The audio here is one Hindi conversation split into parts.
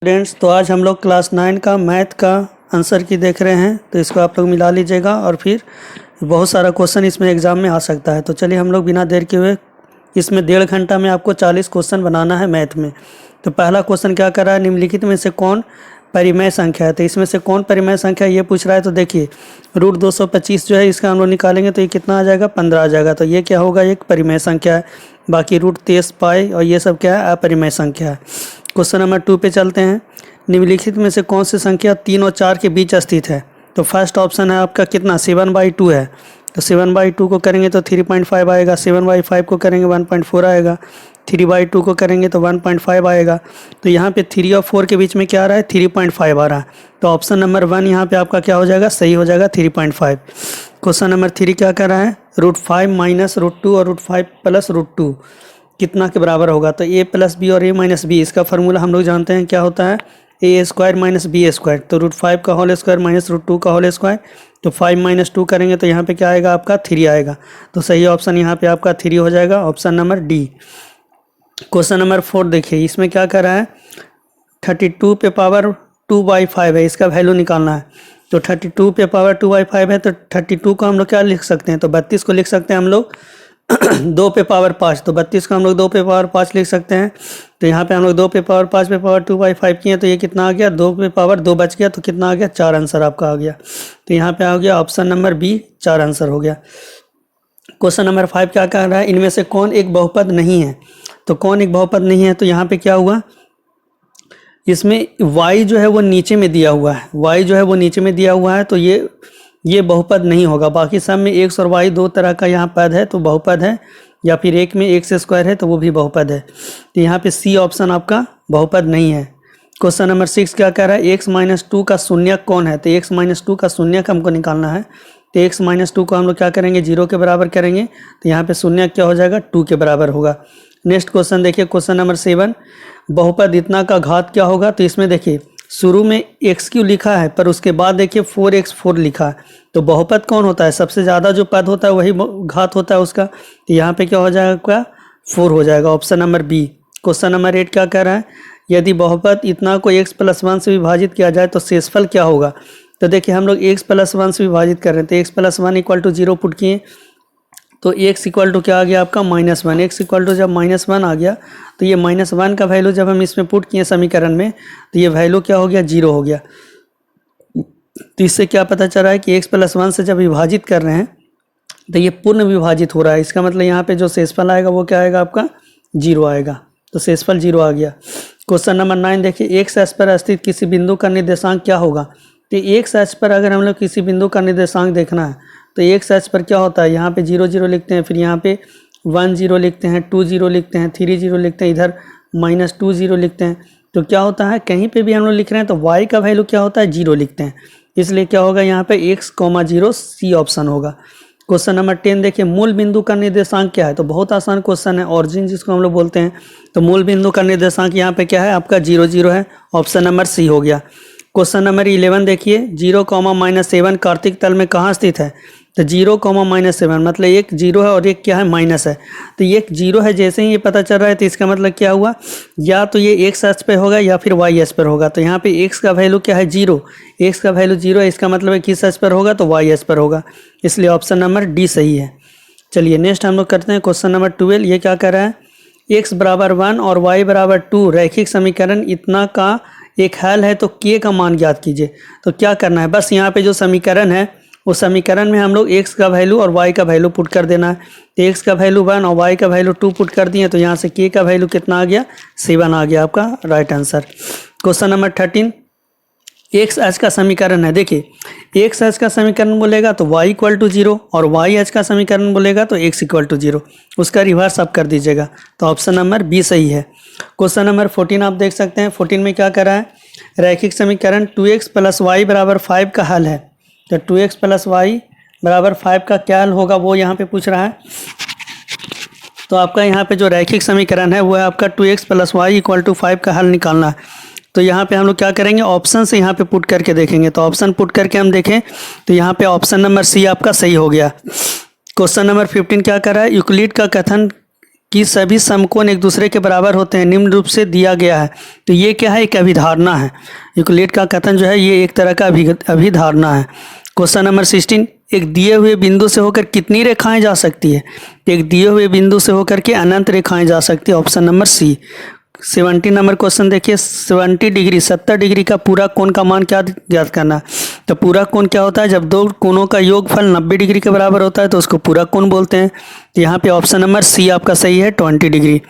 स्टूडेंट्स, तो आज हम लोग क्लास 9 का मैथ का आंसर की देख रहे हैं। तो इसको आप लोग मिला लीजिएगा और फिर बहुत सारा क्वेश्चन इसमें एग्ज़ाम में आ सकता है। तो चलिए हम लोग बिना देर के हुए इसमें 1.5 घंटा में आपको 40 क्वेश्चन बनाना है मैथ में। तो पहला क्वेश्चन क्या कर रहा है, निम्नलिखित में से कौन परिमेय संख्या है। तो इसमें से कौन परिमेय संख्या ये पूछ रहा है। तो देखिए √225 जो है इसका हम लोग निकालेंगे तो ये कितना आ जाएगा, 15 आ जाएगा। तो ये क्या होगा, एक परिमेय संख्या है। बाकी √23 पाई और ये सब क्या है, अपरिमेय संख्या है। क्वेश्चन नंबर 2 पे चलते हैं। निम्नलिखित में से कौन सी संख्या 3 और 4 के बीच स्थित है। तो फर्स्ट ऑप्शन है आपका कितना, 7/2 है। तो 7/2 को करेंगे तो 3.5 आएगा। 7/5 को करेंगे 1.4 आएगा। 3/2 को करेंगे तो 1.5 आएगा। तो यहाँ पे 3 और 4 के बीच में क्या आ रहा है, 3.5 आ रहा है। तो ऑप्शन नंबर 1 यहाँ पे आपका क्या हो जाएगा, सही हो जाएगा, 3.5। क्वेश्चन नंबर 3 क्या कर रहा है, √5 - √2 और √5 + √2 कितना के बराबर होगा। तो a + b और a - b इसका फार्मूला हम लोग जानते हैं क्या होता है, a² - b²। तो √5 का होल स्क्वायर - √2 का होल स्क्वायर। तो 5 - 2 करेंगे तो यहाँ पे क्या आएगा आपका 3 आएगा। तो सही ऑप्शन यहाँ पे आपका 3 हो जाएगा, option number D. Question number 4 देखिए, इसमें क्या कर रहा है, 32 पे पावर 2/5 है, इसका वैल्यू निकालना है। तो 32 पे पावर 2/5 है। तो 32 को हम लोग क्या लिख सकते हैं, तो 32 को लिख सकते हैं हम लोग 2 पे पावर 5। तो 32 को हम लोग 2 पे पावर 5 लिख सकते हैं। तो यहाँ पे हम लोग 2 पे पावर 5 पे पावर 2/5 किए तो ये कितना आ गया, 2 पे पावर 2 बच गया। तो कितना आ गया, 4 आंसर आपका आ गया। तो यहाँ पे आ गया ऑप्शन नंबर बी, 4 आंसर हो गया। क्वेश्चन नंबर 5 क्या कह रहा है, इनमें से कौन एक बहुपद नहीं है। तो कौन एक बहुपद नहीं है, तो यहाँ पे क्या हुआ, इसमें y जो है वो नीचे में दिया हुआ है। y जो है वो नीचे में दिया हुआ है तो ये बहुपद नहीं होगा। बाकी सब में x और y दो तरह का यहाँ पद है तो बहुपद है, या फिर एक में x² है तो वो भी बहुपद है। तो यहाँ पे सी ऑप्शन आपका बहुपद नहीं है। क्वेश्चन नंबर 6 क्या कह रहा है, x - 2 का शून्यक कौन है। तो x - 2 का शून्यक हमको निकालना है। तो x - 2 को हम लोग क्या करेंगे, 0 के बराबर करेंगे। तो यहाँ पे शून्यक क्या हो जाएगा, 2 के बराबर होगा। नेक्स्ट क्वेश्चन देखिए, क्वेश्चन नंबर 7, बहुपद इतना का घात क्या होगा। तो इसमें देखिए शुरू में x³ लिखा है पर उसके बाद देखिए 4x4 लिखा है। तो बहुपद कौन होता है, सबसे ज़्यादा जो पद होता है वही घात होता है उसका। तो यहाँ पे क्या हो जाएगा, 4 हो जाएगा, option number B. Question number 8 क्या कह रहा है, यदि बहुपद इतना को x + 1 से विभाजित किया जाए तो शेषफल क्या होगा। तो देखिए हम लोग x + 1 से विभाजित कर रहे हैं। तो x + 1 = 0 पुट किए तो x = क्या आ गया आपका, -1। x = जब -1 आ गया तो ये -1 का वैल्यू जब हम इसमें पुट किए समीकरण में तो ये वैल्यू क्या हो गया, 0 हो गया। तो इससे क्या पता चल रहा है कि x + 1 से जब विभाजित कर रहे हैं तो ये पूर्ण विभाजित हो रहा है। इसका मतलब यहाँ पे जो शेषफल आएगा वो क्या आएगा आपका, 0 आएगा। तो शेषफल 0 आ गया। क्वेश्चन नंबर 9 देखिए, x अक्ष पर स्थित किसी बिंदु का निर्देशांक क्या होगा। तो x अक्ष पर अगर हम लोग किसी बिंदु का निर्देशांक देखना है तो x अक्ष पर क्या होता है, यहाँ पे 0 0 लिखते हैं, फिर यहाँ पे 1 0 लिखते हैं, 2 0 लिखते हैं, 3 0 लिखते हैं, इधर -2 0 लिखते हैं। तो क्या होता है, कहीं पे भी हम लोग लिख रहे हैं तो y का वैल्यू क्या होता है, 0 लिखते हैं। इसलिए क्या होगा यहाँ पे x, 0 सी ऑप्शन होगा। क्वेश्चन नंबर 10 देखिए, मूल बिंदु का निर्देशांक क्या है। तो बहुत आसान क्वेश्चन है, ऑरिजिन जिसको हम लोग बोलते हैं। तो मूल बिंदु का निर्देशांक यहाँ पे क्या है आपका, 0 0 है, ऑप्शन नंबर सी हो गया। क्वेश्चन नंबर 11 देखिए, 0, -7 कार्तिक तल में कहाँ स्थित है। तो 0, -7 मतलब एक 0 है और एक क्या है, माइनस है। तो ये एक 0 है, जैसे ही ये पता चल रहा है तो इसका मतलब क्या हुआ, या तो ये x अक्ष पे होगा या फिर y अक्ष पर होगा। तो यहाँ पे x का वैल्यू क्या है, 0, x का वैल्यू 0 है, इसका मतलब है किस अक्ष पर होगा, तो y अक्ष पर होगा। इसलिए ऑप्शन नंबर डी सही है। चलिए नेक्स्ट हम लोग करते हैं क्वेश्चन नंबर 12। ये क्या कर रहा है, x = 1 और y = 2 रैखिक समीकरण इतना का एक हल है तो k का मान ज्ञात कीजिए। तो क्या करना है, बस यहाँ पे जो समीकरण है उस समीकरण में हम लोग x का वैल्यू और y का वैल्यू पुट कर देना है। तो x का वैल्यू 1 और y का वैल्यू 2 पुट कर दिए तो यहाँ से k का वैल्यू कितना आ गया, 7 आ गया आपका right answer. Question number 13, x अक्ष का समीकरण है। देखिए x अक्ष का समीकरण बोलेगा तो y = 0 और y अक्ष का समीकरण बोलेगा तो x = 0। उसका रिवर्स आप कर दीजिएगा। तो ऑप्शन नंबर बी सही है। क्वेश्चन नंबर 14 आप देख सकते हैं। 14 में क्या कर रहा है, रैखिक समीकरण 2x + y = 5 का हल है। तो 2x + y = 5 का क्या हल होगा वो यहाँ पे पूछ रहा है। तो आपका यहाँ पे जो रैखिक समीकरण है वो है आपका 2x + y = 5 का हल निकालना है। तो यहाँ पे हम लोग क्या करेंगे, ऑप्शन से यहाँ पे पुट करके देखेंगे। तो ऑप्शन पुट करके हम देखें तो यहाँ पे ऑप्शन नंबर सी आपका सही हो गया। क्वेश्चन नंबर 15 क्या कर रहा है, यूक्लिड का कथन कि सभी समकोण एक दूसरे के बराबर होते हैं निम्न रूप से दिया गया है। तो ये क्या है, एक अभिधारणा है। यूक्लिड का कथन जो है ये एक तरह का अभिधारणा है। क्वेश्चन नंबर 16, एक दिए हुए बिंदु से होकर कितनी रेखाएं जा सकती है? एक दिए हुए बिंदु से होकर के अनंत रेखाएं जा सकती है, option number C. 70 number question देखिए, 70 डिग्री 70 डिग्री का पूरा कोण का मान क्या ज्ञात करना है? तो पूरा कोण क्या होता है, जब दो कोणों का योगफल 90 डिग्री के बराबर होता है तो उसको पूरा कोण बोलते हैं। तो यहाँ पे ऑप्शन नंबर सी आपका सही है, 20 डिग्री।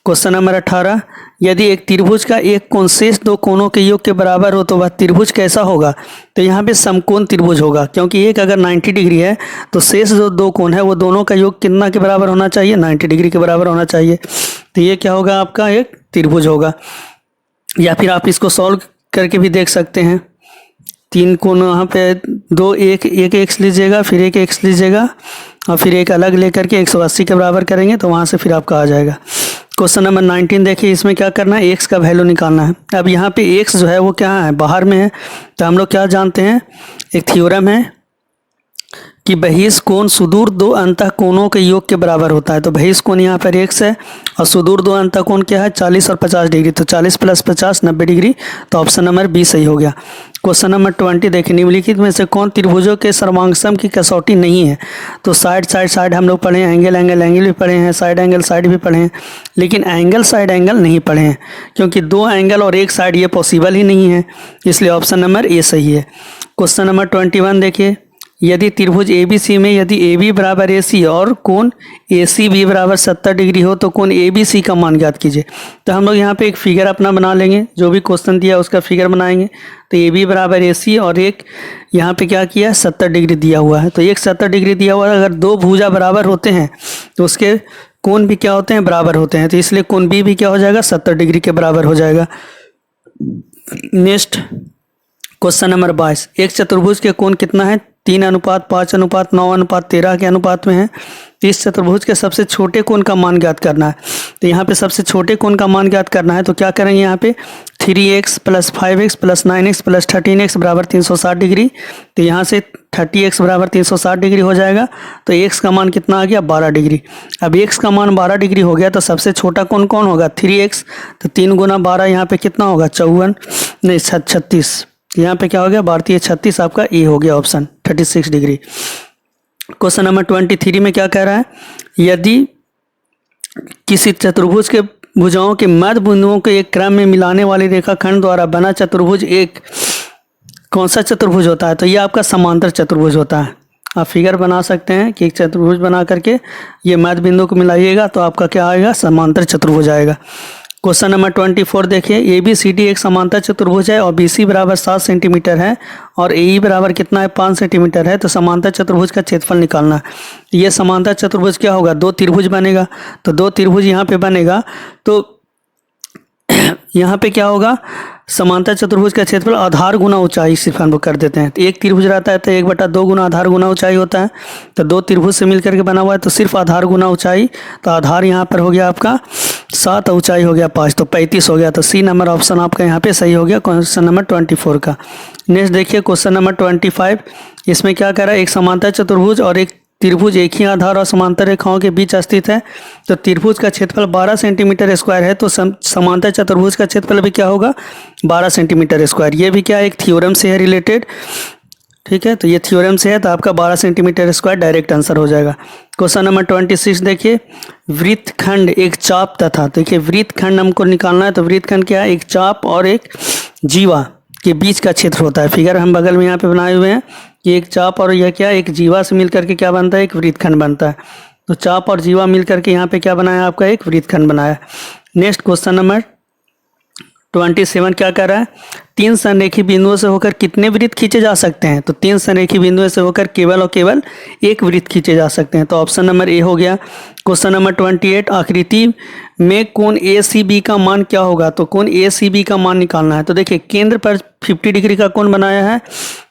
क्वेश्चन नंबर 18, यदि एक त्रिभुज का एक कोण शेष दो कोणों के योग के बराबर हो तो वह त्रिभुज कैसा होगा? तो यहाँ पे समकोण त्रिभुज होगा, क्योंकि एक अगर 90 डिग्री है तो शेष जो दो कोण है वो दोनों का योग कितना के बराबर होना चाहिए? 90 डिग्री के बराबर होना चाहिए। तो ये क्या होगा, आपका एक त्रिभुज होगा। या फिर आप इसको सॉल्व करके भी देख सकते हैं। तीन कोण वहाँ पे दो, एक एक्स लीजिएगा, फिर एक एक्स लीजिएगा और फिर एक अलग लेकर के 180 के बराबर करेंगे तो वहाँ से फिर आपका आ जाएगा। क्वेश्चन नंबर 19 देखिए, इसमें क्या करना है, एक्स का वैल्यू निकालना है। अब यहाँ पे एक्स जो है वो क्या है, बाहर में है। तो हम लोग क्या जानते हैं, एक थ्योरम है कि बहिष कोण सुदूर दो अंतः कोणों के योग के बराबर होता है। तो बहिष कोण यहाँ पर एक्स है और सुदूर दो अंतः कोण क्या है, 40 और 50 डिग्री। तो 40 + 50 90 डिग्री। तो ऑप्शन नंबर बी सही हो गया। क्वेश्चन नंबर 20 देखिए, निम्नलिखित में से कौन त्रिभुजों के सर्वांगसम की कसौटी नहीं है? तो साइड हम लोग पढ़े हैं, एंगल भी पढ़े हैं, साइड भी पढ़े हैं, लेकिन साइड एंगल नहीं पढ़े हैं, क्योंकि दो एंगल और एक साइड ये पॉसिबल ही नहीं है, इसलिए ऑप्शन नंबर ए सही है। क्वेश्चन नंबर 21 देखिए, यदि त्रिभुज ABC में यदि AB बराबर AC और कोण ACB बराबर 70 डिग्री हो तो कोण ABC का मान ज्ञात कीजिए। तो हम लोग यहाँ पे एक फिगर अपना बना लेंगे, जो भी क्वेश्चन दिया उसका फिगर बनाएंगे। तो AB बराबर AC और एक यहाँ पे क्या किया, 70 डिग्री दिया हुआ है। तो एक 70 डिग्री दिया हुआ है, अगर दो भुजा बराबर होते हैं तो उसके कोण भी क्या होते हैं, बराबर होते हैं। तो इसलिए कोण B भी क्या हो जाएगा, 70 डिग्री के बराबर हो जाएगा। नेक्स्ट क्वेश्चन नंबर 22, एक चतुर्भुज के कोण कितना है? 3:5:9:13 के अनुपात में है। तो इस चतुर्भुज के सबसे छोटे कोण का मान ज्ञात करना है। तो यहाँ पे सबसे छोटे कोण का मान ज्ञात करना है, तो क्या करेंगे, यहाँ पे 3x + 5x + 9x + 13x बराबर 360 डिग्री। तो यहाँ से 30x बराबर 360 डिग्री हो जाएगा। तो x का मान कितना आ गया, 12 डिग्री। अब x का मान 12 डिग्री हो गया तो सबसे छोटा कोण कौन होगा, 3x। तो 3 × 12 यहाँ पे कितना होगा, 36। यहाँ पे क्या हो गया, भारतीय 36 आपका ए हो गया, ऑप्शन 36 डिग्री। क्वेश्चन नंबर 23 में क्या कह रहा है, यदि किसी चतुर्भुज के भुजाओं के मध्य बिंदुओं को एक क्रम में मिलाने वाली रेखाखंड द्वारा बना चतुर्भुज एक कौन सा चतुर्भुज होता है? तो ये आपका समांतर चतुर्भुज होता है। आप फिगर बना सकते हैं कि एक चतुर्भुज बना करके ये मध्य बिंदु को मिलाइएगा तो आपका क्या आएगा, समांतर चतुर्भुज आएगा। क्वेश्चन नंबर 24 देखिए, ABCD एक समांतर चतुर्भुज है और BC बराबर 7 सेंटीमीटर है और AE बराबर कितना है, 5 सेंटीमीटर है। तो समांतर चतुर्भुज का क्षेत्रफल निकालना है। ये समांतर चतुर्भुज क्या होगा, दो त्रिभुज बनेगा। तो दो त्रिभुज यहाँ पे बनेगा तो यहाँ पे क्या होगा, समांतर चतुर्भुज का क्षेत्रफल आधार गुना ऊंचाई सिर्फ हम लोग कर देते हैं। तो एक त्रिभुज रहता है तो 1/2 गुना आधार गुना ऊंचाई होता है। तो दो त्रिभुज से मिलकर के बना हुआ है तो सिर्फ आधार गुना ऊंचाई। तो आधार यहाँ पर हो गया आपका 7, ऊंचाई हो गया 5, तो 35 हो गया। तो सी नंबर ऑप्शन आपका यहाँ पे सही हो गया क्वेश्चन नंबर 24 का। नेक्स्ट देखिए क्वेश्चन नंबर 25, इसमें क्या कह रहा है, एक समांतर चतुर्भुज और एक त्रिभुज एक ही आधार और समांतर रेखाओं के बीच स्थित है। तो त्रिभुज का क्षेत्रफल 12 सेंटीमीटर स्क्वायर है, तो समांतर चतुर्भुज का क्षेत्रफल भी क्या होगा, 12 सेंटीमीटर स्क्वायर। ये भी क्या एक थ्योरम से है रिलेटेड, ठीक है। तो ये थ्योरम से है तो आपका 12 सेंटीमीटर स्क्वायर डायरेक्ट आंसर हो जाएगा। क्वेश्चन नंबर 26 देखिए, वृत्तखंड एक चाप तथा, देखिए वृत्तखंड हमको निकालना है। तो वृत्तखंड क्या है, एक चाप और एक जीवा के बीच का क्षेत्र होता है। फिगर हम बगल में यहाँ पे बनाए हुए हैं कि एक चाप और यह क्या एक जीवा से मिलकर के क्या बनता है, एक वृत्तखंड बनता है। तो चाप और जीवा मिलकर के यहाँ पे क्या बनाया, आपका एक वृत्तखंड बनाया। नेक्स्ट क्वेश्चन नंबर 27 क्या कर रहा है, 3 संरेखी बिंदुओं से होकर कितने वृत्त खींचे जा सकते हैं। तो 3 संरेखी बिंदुओं से होकर केवल और केवल एक वृत्त खींचे जा सकते हैं। तो ऑप्शन नंबर ए हो गया। क्वेश्चन नंबर 28, आकृति में कोण ACB का मान क्या होगा। तो कोण ACB का मान निकालना है। तो देखिए केंद्र पर 50 डिग्री का कोण बनाया है,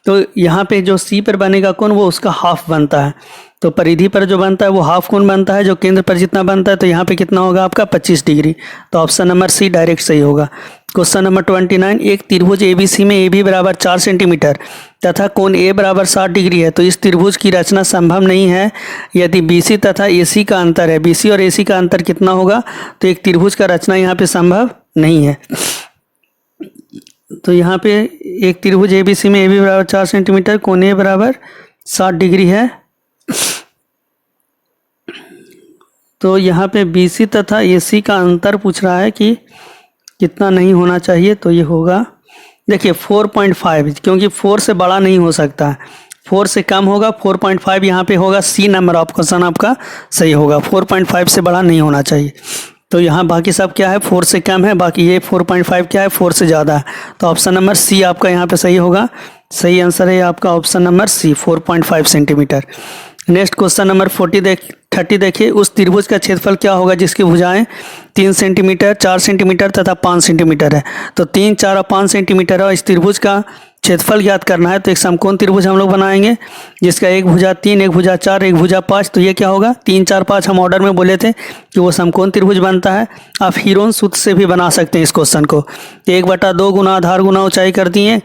तो यहाँ पे जो C पर बनेगा कोण वो उसका हाफ बनता है। तो परिधि पर जो बनता है वो हाफ कोण बनता है, जो केंद्र पर जितना बनता है। तो यहाँ पे कितना होगा आपका 25 डिग्री। तो ऑप्शन नंबर सी डायरेक्ट सही होगा। क्वेश्चन नंबर 29, एक त्रिभुज ABC में AB बराबर 4 सेंटीमीटर तथा कोण ए बराबर 60 डिग्री है तो इस त्रिभुज की रचना संभव नहीं है यदि BC तथा AC का अंतर है। BC और AC का अंतर कितना होगा, तो एक त्रिभुज का रचना यहाँ पे संभव नहीं है। तो यहाँ पे एक त्रिभुज ABC में AB बराबर 4 सेंटीमीटर, कोण ए बराबर 60 डिग्री है। तो यहाँ पे BC तथा AC का अंतर पूछ रहा है कि कितना नहीं होना चाहिए, तो ये होगा देखिए 4.5, क्योंकि 4 से बड़ा नहीं हो सकता है, 4 से कम होगा। 4.5 यहाँ पे होगा, C नंबर ऑफ क्वेश्चन आपका सही होगा। 4.5 से बड़ा नहीं होना चाहिए। तो यहाँ बाकी सब क्या है, 4 से कम है, बाकी ये 4.5 क्या है, 4 से ज़्यादा है। तो ऑप्शन नंबर C आपका यहाँ पे सही होगा। सही आंसर है आपका option number C, 4.5 centimetre. Next question number 30 देखिए, उस त्रिभुज का क्षेत्रफल क्या होगा जिसकी भुजाएं 3 सेंटीमीटर, 4 सेंटीमीटर तथा 5 सेंटीमीटर है। तो 3, 4 और 5 सेंटीमीटर है और इस त्रिभुज का क्षेत्रफल ज्ञात करना है। तो एक समकोण त्रिभुज हम लोग बनाएंगे जिसका एक भुजा 3, एक भुजा 4, एक भुजा 5। तो ये क्या होगा, 3, 4, 5 हम ऑर्डर में बोले थे कि वो समकोण त्रिभुज बनता है। आप हीरोन सूत्र से भी बना सकते हैं इस क्वेश्चन को। 1/2 गुना आधार गुना ऊंचाई कर दिए,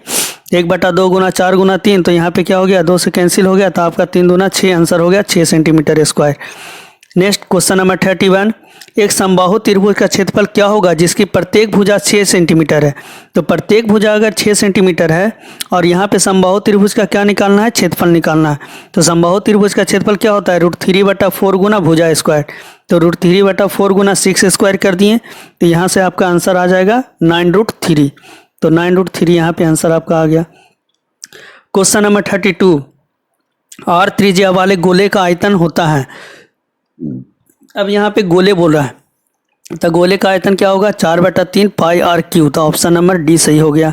1/2 गुना 4 गुना 3, तो यहाँ पे क्या हो गया, 2 से कैंसिल हो गया, तो आपका 3 दूना 6 आंसर हो गया, 6 centimetre square. Next question number 31, एक समबाहु त्रिभुज का क्षेत्रफल क्या होगा जिसकी प्रत्येक भुजा 6 सेंटीमीटर है। तो प्रत्येक भुजा अगर 6 सेंटीमीटर है और यहाँ पे समबाहु त्रिभुज का क्या निकालना है, क्षेत्रफल निकालना है। तो समबाहु त्रिभुज का क्षेत्रफल क्या होता है, √3/4 गुना भुजा स्क्वायर। तो √3/4 गुना 6 स्क्वायर कर दिए, तो यहाँ से आपका आंसर आ जाएगा 9√3। तो 9√3 यहाँ पे आंसर आपका आ गया। क्वेश्चन नंबर 32, R त्रिज्या वाले गोले का आयतन होता है। अब यहाँ पे गोले बोल रहा है, तो गोले का आयतन क्या होगा, 4/3 पाई r3। तो ऑप्शन नंबर डी सही हो गया।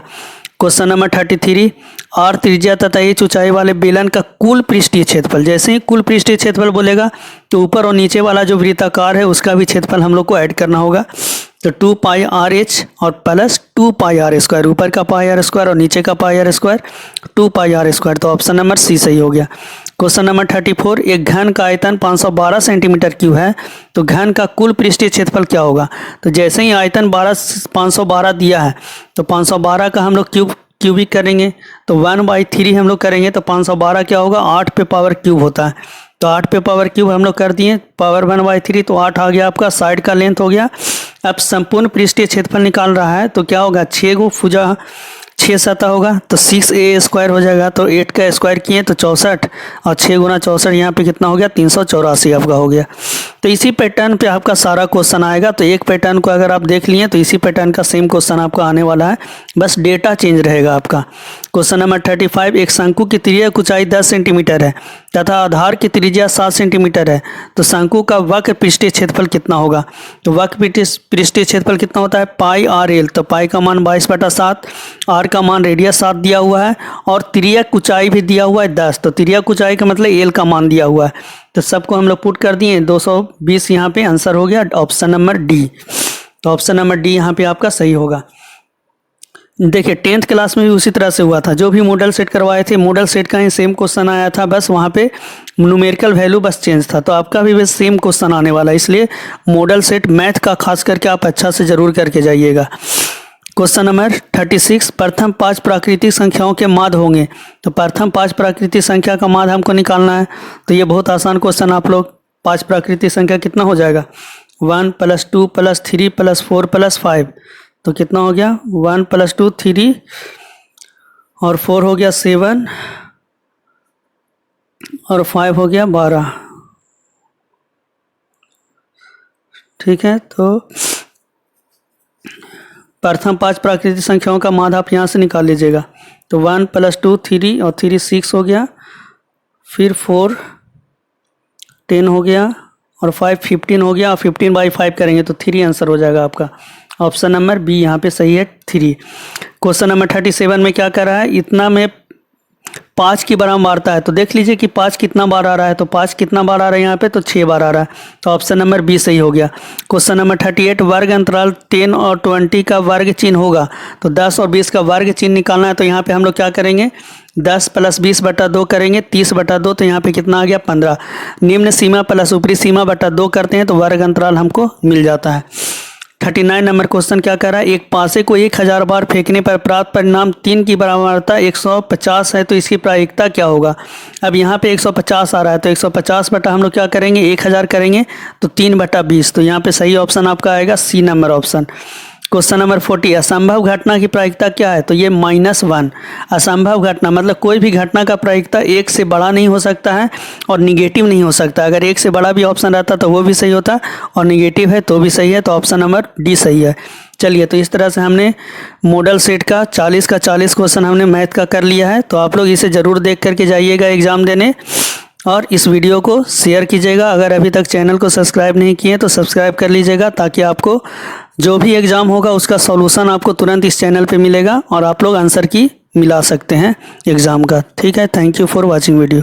क्वेश्चन नंबर 33, R त्रिज्या तथा H ऊंचाई वाले बेलन का कुल पृष्ठीय क्षेत्रफल। जैसे ही कुल पृष्ठीय क्षेत्रफल बोलेगा तो ऊपर और नीचे वाला जो वृत्ताकार है उसका भी क्षेत्रफल हम लोग को ऐड करना होगा। तो 2 पाई RH और प्लस 2 पाई r स्क्वायर, ऊपर का पाई r स्क्वायर और नीचे का पाई r स्क्वायर, 2 पाई r स्क्वायर। तो ऑप्शन नंबर सी सही हो गया। क्वेश्चन नंबर 34, एक घन का आयतन 512 सेंटीमीटर क्यूब है तो घन का कुल पृष्ठीय क्षेत्रफल क्या होगा। तो जैसे ही आयतन 512 दिया है तो 512 का हम लोग क्यूबिक करेंगे, तो 1/3 हम लोग करेंगे, तो 512 क्या होगा, 8 पे पावर क्यूब होता है। तो 8 पे पावर क्यूब हम लोग कर दिए, पावर 1/3, तो 8 आ गया आपका, साइड का लेंथ हो गया। अब संपूर्ण पृष्ठीय क्षेत्रफल निकाल रहा है तो क्या होगा, 6 गो भुजा 6 सतह होगा तो 6a स्क्वायर हो जाएगा। तो 8 का स्क्वायर किए तो 64 और 6 गुना 64 यहाँ पे कितना हो गया, 384 आपका हो गया। तो इसी पैटर्न पे आपका सारा क्वेश्चन आएगा। तो एक पैटर्न को अगर आप देख लिए तो इसी पैटर्न का सेम क्वेश्चन आपका आने वाला है, बस डेटा चेंज रहेगा आपका। क्वेश्चन नंबर 35, एक शंकु की त्रिज्या ऊंचाई 10 सेंटीमीटर है तथा आधार की त्रिज्या 7 सेंटीमीटर है तो शंकु का वक्र पृष्ठीय क्षेत्रफल कितना होगा। तो वक्र पृष्ठीय क्षेत्रफल कितना होता है, पाई RL। तो पाई का मान 22/7, R का मान रेडियस 7 दिया हुआ है और तिर्यक ऊंचाई भी दिया हुआ है 10। तो तिर्यक ऊंचाई का मतलब L का मान दिया हुआ है। तो सबको हम लोग पुट कर दिए, 220 यहाँ पे आंसर हो गया, ऑप्शन नंबर डी। तो ऑप्शन नंबर डी यहाँ पे आपका सही होगा। देखिए 10th क्लास में भी उसी तरह से हुआ था, जो भी मॉडल सेट करवाए थे मॉडल सेट का ही सेम क्वेश्चन आया था, बस वहाँ पे न्यूमेरिकल वैल्यू बस चेंज था। तो आपका भी बस सेम क्वेश्चन आने वाला है, इसलिए मॉडल सेट मैथ का खास करके आप अच्छा से जरूर करके जाइएगा। क्वेश्चन नंबर 36, प्रथम 5 प्राकृतिक संख्याओं के माध्य होंगे। तो प्रथम 5 प्राकृतिक संख्या का माध्य हमको निकालना है। तो ये बहुत आसान क्वेश्चन, आप लोग 5 प्राकृतिक संख्या कितना हो जाएगा, 1 + 2 + 3 + 4 + 5। तो कितना हो गया, 1 + 2 3 और 4 हो गया 7 और 5 हो गया 12। ठीक है, तो प्रथम 5 प्राकृतिक संख्याओं का माध्य आप यहाँ से निकाल लीजिएगा। तो 1 + 2 3 और 3 6 हो गया, फिर 4 10 हो गया और 5 15 हो गया, और 15/5 करेंगे तो 3 आंसर हो जाएगा आपका। ऑप्शन नंबर बी यहाँ पे सही है, 3। क्वेश्चन नंबर 37 में क्या कर रहा है, इतना में 5 की बार मारता है। तो देख लीजिए कि 5 कितना बार आ रहा है, तो 5 कितना बार आ रहा है यहाँ पे, तो 6 बार आ रहा है। तो ऑप्शन नंबर बी सही हो गया। क्वेश्चन नंबर 38, वर्ग अंतराल 10 और 20 का वर्ग चिन्ह होगा। तो 10 और 20 का वर्ग चिन्ह निकालना है। तो यहाँ पे हम लोग क्या करेंगे, 10 + 20/2 करेंगे, 30/2। तो यहाँ पे कितना आ गया, 15। निम्न सीमा प्लस ऊपरी सीमा बटा 2 करते हैं तो वर्ग अंतराल हमको मिल जाता है। 39 नंबर क्वेश्चन क्या कह रहा है, एक पासे को 1000 बार फेंकने पर प्राप्त परिणाम 3 की बराबरता 150 है, तो इसकी प्रायिकता क्या होगा। अब यहाँ पे 150 आ रहा है, तो 150 बटा हम लोग क्या करेंगे 1000 करेंगे, तो 3/20। तो यहाँ पे सही ऑप्शन आपका आएगा C number option. Question number 40, असंभव घटना की प्रायिकता क्या है, तो ये -1। असंभव घटना मतलब कोई भी घटना का प्रायिकता 1 से बड़ा नहीं हो सकता है और निगेटिव नहीं हो सकता। अगर 1 से बड़ा भी ऑप्शन रहता तो वो भी सही होता और निगेटिव है तो भी सही है, तो ऑप्शन नंबर डी सही है। चलिए, तो इस तरह से हमने मॉडल सेट का 40 का 40 क्वेश्चन हमने मैथ का कर लिया है। तो आप लोग इसे ज़रूर देख करके जाइएगा एग्ज़ाम देने और इस वीडियो को शेयर कीजिएगा। अगर अभी तक चैनल को सब्सक्राइब नहीं किए तो सब्सक्राइब कर लीजिएगा, ताकि आपको जो भी एग्ज़ाम होगा उसका सॉल्यूशन आपको तुरंत इस चैनल पे मिलेगा और आप लोग आंसर की मिला सकते हैं एग्ज़ाम का। ठीक है, thank you for watching video.